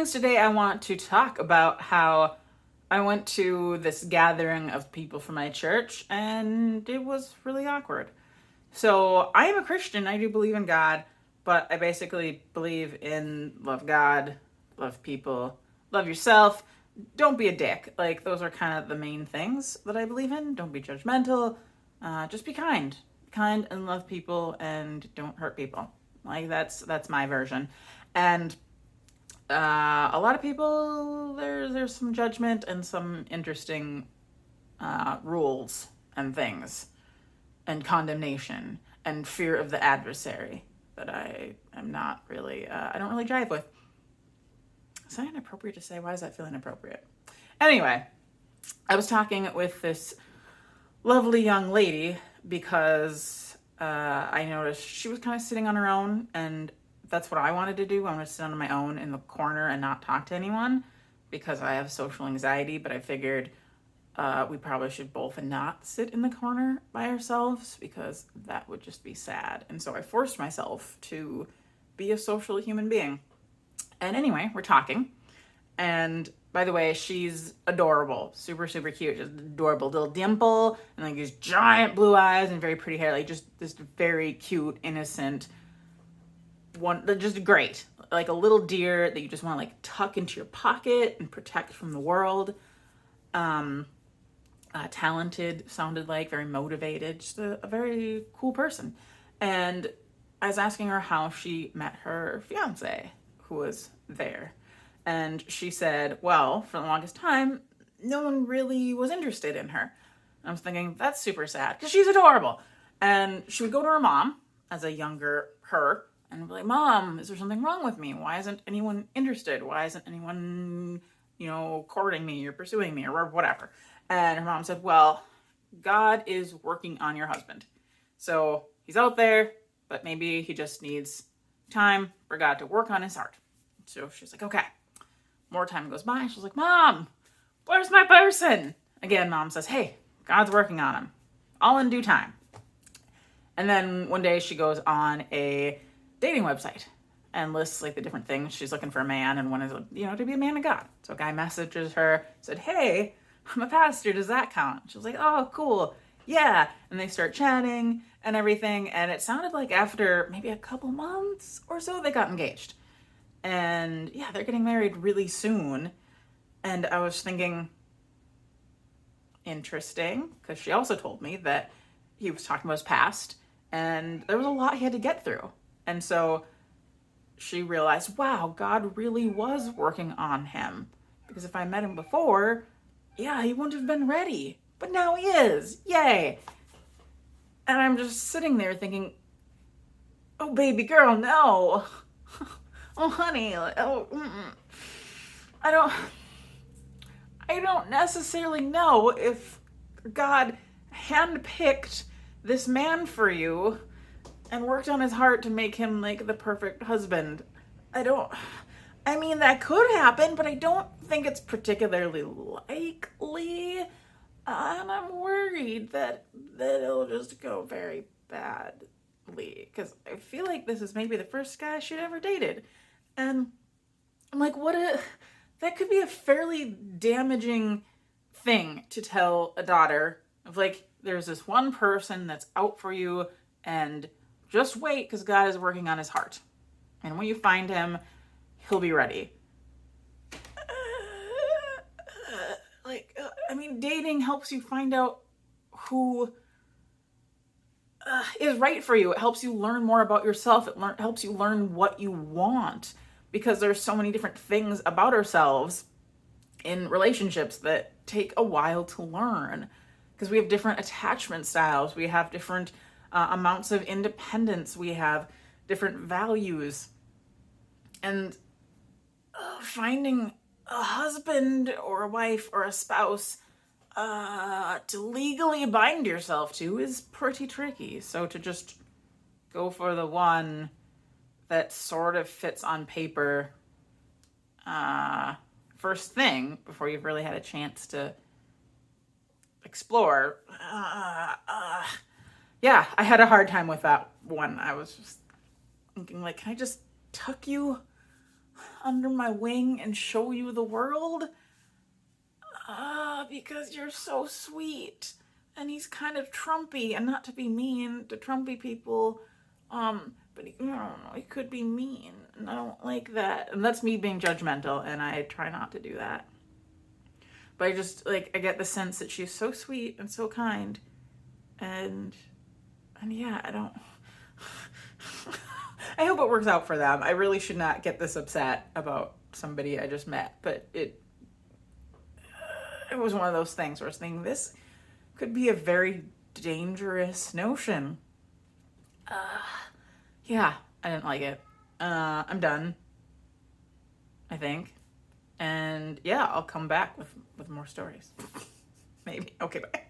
feelings today. I want to talk about how I went to this gathering of people from my church and it was really awkward. So, I am a Christian. I do believe in God, but I basically believe in love God, love people, love yourself. Don't be a dick. Like, those are kind of the main things that I believe in. Don't be judgmental. Just be kind. Kind and love people and don't hurt people. Like, that's my version. And a lot of people, there's some judgment and some interesting rules and things and condemnation and fear of the adversary that I am not really, I don't really jive with. Is that inappropriate to say? Why does that feel inappropriate? Anyway, I was talking with this lovely young lady because I noticed she was kind of sitting on her own, and that's what I wanted to do. I wanted to sit on my own in the corner and not talk to anyone because I have social anxiety, but I figured we probably should both not sit in the corner by ourselves because that would just be sad. And so I forced myself to be a social human being. And anyway, we're talking. And by the way, she's adorable, super, super cute, just adorable little dimple and like these giant blue eyes and very pretty hair, like just this very cute, innocent one, just great, like a little deer that you just want to like tuck into your pocket and protect from the world. Talented, sounded like, very motivated, just a very cool person. And I was asking her how she met her fiance, who was there. And she said, well, for the longest time, no one really was interested in her. And I was thinking, that's super sad, because she's adorable. And she would go to her mom, as a younger her, and be like, Mom, is there something wrong with me? Why isn't anyone interested? Why isn't anyone, courting me or pursuing me or whatever? And her mom said, well, God is working on your husband. So he's out there, but maybe he just needs time for God to work on his heart. So she's like, okay. More time goes by. She's like, Mom, where's my person? Again, Mom says, hey, God's working on him. All in due time. And then one day she goes on a dating website and lists like the different things she's looking for a man, and one is, to be a man of God. So a guy messages her, said, hey, I'm a pastor, does that count? She was like, oh, cool, yeah. And they start chatting and everything, and it sounded like after maybe a couple months or so, they got engaged. And yeah, they're getting married really soon. And I was thinking, interesting, because she also told me that he was talking about his past, and there was a lot he had to get through. And so she realized, wow, God really was working on him. Because if I met him before, yeah, he wouldn't have been ready. But now he is. Yay. And I'm just sitting there thinking, oh, baby girl, no. Oh, honey. Oh, I don't necessarily know if God handpicked this man for you and worked on his heart to make him like the perfect husband. That could happen, but I don't think it's particularly likely. And I'm worried that it'll just go very badly, because I feel like this is maybe the first guy she'd ever dated. And I'm like, that could be a fairly damaging thing to tell a daughter of, like, there's this one person that's out for you, and just wait, because God is working on his heart. And when you find him, he'll be ready. Dating helps you find out who is right for you. It helps you learn more about yourself. It helps you learn what you want, because there's so many different things about ourselves in relationships that take a while to learn, because we have different attachment styles. We have different amounts of independence. We have different values. And finding a husband or a wife or a spouse to legally bind yourself to is pretty tricky. So to just go for the one that sort of fits on paper first thing, before you've really had a chance to explore, yeah, I had a hard time with that one. I was just thinking, like, can I just tuck you under my wing and show you the world? Because you're so sweet. And he's kind of Trumpy, and not to be mean to Trumpy people, but I don't know, he could be mean, and I don't like that. And that's me being judgmental, and I try not to do that. But I just, like, I get the sense that she's so sweet and so kind, and yeah, I don't... I hope it works out for them. I really should not get this upset about somebody I just met, but it was one of those things where I was thinking, this could be a very dangerous notion. Yeah, I didn't like it. I'm done, I think. And yeah, I'll come back with more stories. Maybe. Okay, bye.